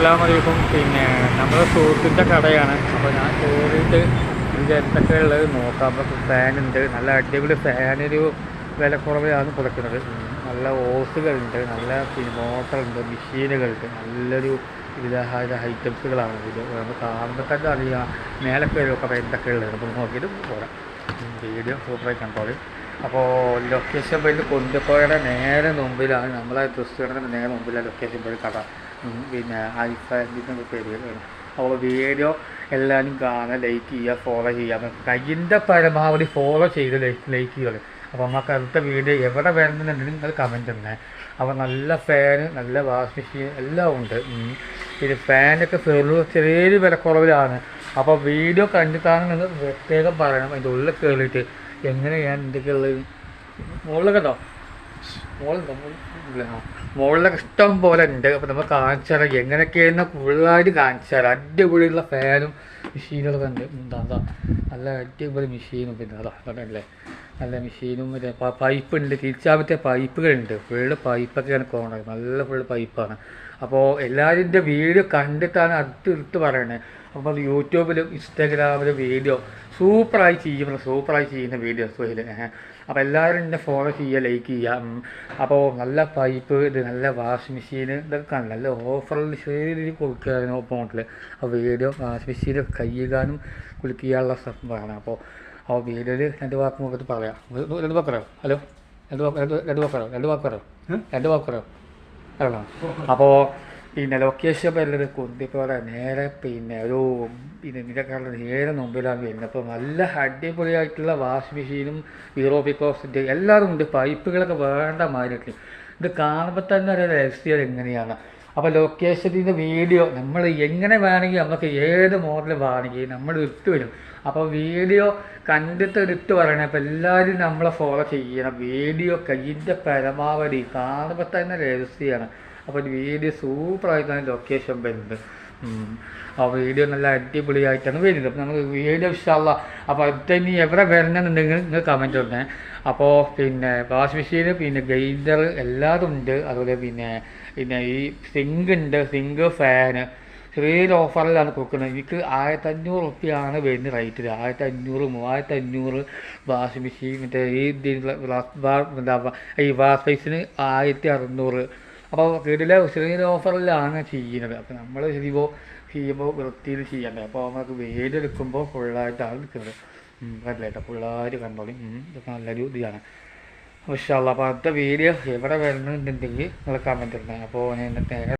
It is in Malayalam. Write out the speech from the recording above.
അസ്സലാമലൈക്കും. പിന്നെ നമ്മുടെ സുഹൃത്തിൻ്റെ കടയാണ്. അപ്പോൾ ഞാൻ കയറിയിട്ട് ഇതിൻ്റെ എന്തൊക്കെ ഉള്ളത് നോക്കാം. അപ്പോൾ ഫാനുണ്ട്, നല്ല അടിപൊളി ഫാനൊരു വില കുറവിലാണ് കൊടുക്കുന്നത്. നല്ല ഓസുകളുണ്ട്, നല്ല പിന്നെ മോട്ടറുണ്ട്, മെഷീനുകളുണ്ട്, നല്ലൊരു വിവിധ ഐറ്റംസുകളാണ് ഇത്. നമ്മൾ കാണുമ്പോൾ തന്നെ അറിയാം മേലെ കയറിയൊക്കെ എന്തൊക്കെ ഉള്ളത്. അപ്പോൾ നോക്കിയിട്ട് പോരാം. വീഡിയോ സൂപ്പറായി കണ്ടോളി. അപ്പോൾ ലൊക്കേഷൻ പോയിട്ട് കൊണ്ടുപോയുടെ നേരെ മുമ്പിലാണ്, നമ്മളെ ക്രിസ്ത്യാനിയുടെ നേരെ മുമ്പിലാണ് ലൊക്കേഷൻ പോയി കട. പിന്നെ ഐഫാൻഡിൻ്റെ പേര്. അപ്പോൾ വീഡിയോ എല്ലാവരും കാണാൻ ലൈക്ക് ചെയ്യുക, ഫോളോ ചെയ്യുക. കയ്യിൻ്റെ പരമാവധി ഫോളോ ചെയ്ത് ലൈക്ക് ചെയ്യുക. അപ്പോൾ നമുക്ക് അടുത്ത വീഡിയോ എവിടെ വേണമെന്നുണ്ടെങ്കിൽ നിങ്ങൾ കമൻറ്റ് തന്നെ. അപ്പോൾ നല്ല ഫാന്, നല്ല വാഷിംഗ് മെഷീൻ എല്ലാം ഉണ്ട്. പിന്നെ ഫാനൊക്കെ ചെറിയൊരു വിലക്കുറവിലാണ്. അപ്പോൾ വീഡിയോ കണ്ടിട്ടാണ് നിങ്ങൾ പ്രത്യേകം പറയണം. അതിൻ്റെ ഉള്ളിൽ കയറിയിട്ട് എങ്ങനെയാണ് എന്തൊക്കെ ഉള്ളത്. മുകളിൽ കണ്ടോ, മുകളിലൊക്കെ ഇഷ്ടം പോലെ ഉണ്ട്. അപ്പോൾ നമ്മൾ കാണിച്ചു തരാം എങ്ങനെയൊക്കെയാണ് ഫുള്ളായിട്ട് കാണിച്ചു തരാം. അടിപൊളിയുള്ള ഫാനും മെഷീനുകളൊക്കെ ഉണ്ട്. എന്താ നല്ല അടിപൊളി മെഷീനും പിന്നെ അതല്ലേ നല്ല മെഷീനും മറ്റേ പൈപ്പ് ഉണ്ട്, തിരിച്ചാമത്തെ പൈപ്പുകളുണ്ട്. ഫുള്ള് പൈപ്പൊക്കെയാണ് കോണത്, നല്ല ഫുള്ള് പൈപ്പാണ്. അപ്പോൾ എല്ലാവരും വീഡിയോ കണ്ടിട്ടാണ് അടുത്ത് പറയണത്. അപ്പോൾ യൂട്യൂബിലും ഇൻസ്റ്റാഗ്രാമിലും വീഡിയോ സൂപ്പറായി ചെയ്യുന്ന വീഡിയോസ് ഇതിൽ. അപ്പോൾ എല്ലാവരും എന്നെ ഫോളോ ചെയ്യുക, ലൈക്ക് ചെയ്യുക. അപ്പോൾ നല്ല പൈപ്പ്, ഇത് നല്ല വാഷിംഗ് മെഷീൻ, ഇതൊക്കെ നല്ല ഓഫറിൽ ശരി കൊടുക്കുക ഫോണിൽ. അപ്പോൾ വീഡിയോ വാഷിംഗ് മെഷീൻ കഴുകാനും കുളിക്കാനുള്ള സംഭവമാണ്. അപ്പോൾ വീഡിയോയിൽ രണ്ട് വാക്ക് നോക്കിയിട്ട് പറയാം. രണ്ട് വാക്ക് പറയാം. ഹലോ, രണ്ട് വാക്ക് പറയാം. അപ്പോൾ പിന്നെ ലൊക്കേഷൻ വരുന്നത് കുന്തിക്കോടെ നേരെ പിന്നെ ഇതിൻ്റെ നേരെ മുമ്പിലാണ് വരുന്നത്. അപ്പോൾ നല്ല അടിപൊളിയായിട്ടുള്ള വാഷിംഗ് മെഷീനും യൂറോപ്പിക്കോസിൻ്റെ എല്ലാവരും ഉണ്ട്. പൈപ്പുകളൊക്കെ വേണ്ട മാതിരിയൊക്കെ ഇത് കാണുമ്പോൾ തന്നെ ഒരു രഹസ്യം എങ്ങനെയാണ്. അപ്പോൾ ലൊക്കേഷൻ്റെ വീഡിയോ നമ്മൾ എങ്ങനെ വേണമെങ്കിൽ നമുക്ക് ഏത് മോഡൽ വേണമെങ്കിൽ നമ്മൾ ഇട്ട് വരും. അപ്പോൾ വീഡിയോ കണ്ടിട്ട് ഇട്ട് പറയണം. അപ്പോൾ എല്ലാവരും നമ്മളെ ഫോളോ ചെയ്യണം. വീഡിയോ കയ്യിൻ്റെ പരമാവധി കാണുമ്പോൾ തന്നെ രഹസ്യമാണ്. അപ്പോൾ വീഡിയോ സൂപ്പറായിട്ടാണ് ലൊക്കേഷൻ വരുന്നത്. ആ വീഡിയോ നല്ല അടിപൊളിയായിട്ടാണ് വരുന്നത്. അപ്പോൾ നമുക്ക് വീഡിയോ ഇഷ്ടമല്ല. അപ്പോൾ അടുത്ത ഇനി എവിടെ വരണമെന്നുണ്ടെങ്കിൽ നിങ്ങൾ കമൻറ്റ് തന്നെ. അപ്പോൾ പിന്നെ വാഷിംഗ് മെഷീൻ, പിന്നെ ഗ്രൈൻഡർ എല്ലാതും ഉണ്ട്. അതുപോലെ പിന്നെ ഈ സിങ്ക് ഫാന് ചെറിയൊരു ഓഫറിലാണ് കൊടുക്കുന്നത്. എനിക്ക് 1500 റുപ്യാണ് വരുന്ന റേറ്റിൽ. 1500, 3500 വാഷിംഗ് മെഷീൻ. മറ്റേ ഈ വാഷ് ബേസിന് 1600. അപ്പോൾ വീട്ടിലെ ചെറിയൊരു ഓഫറിലാണ് ചെയ്യുന്നത്. അപ്പോൾ നമ്മൾ ചെയ്യുമ്പോൾ വൃത്തിയിൽ ചെയ്യണ്ടേ. അപ്പോൾ നമുക്ക് വീഡിയോ എടുക്കുമ്പോൾ ഫുള്ളായിട്ടാണ് എടുക്കുന്നത്. കണ്ടില്ലേട്ടോ, ഫുള്ളായിട്ട് കണ്ടോളി. ഇതൊക്കെ നല്ലൊരു ഇതാണ്. പക്ഷേ അപ്പോൾ അടുത്ത വീഡിയോ എവിടെ വരുന്നുണ്ടെങ്കിൽ നിങ്ങൾ കമൻറ്റ് ഇടണേ. അപ്പോൾ ഞാൻ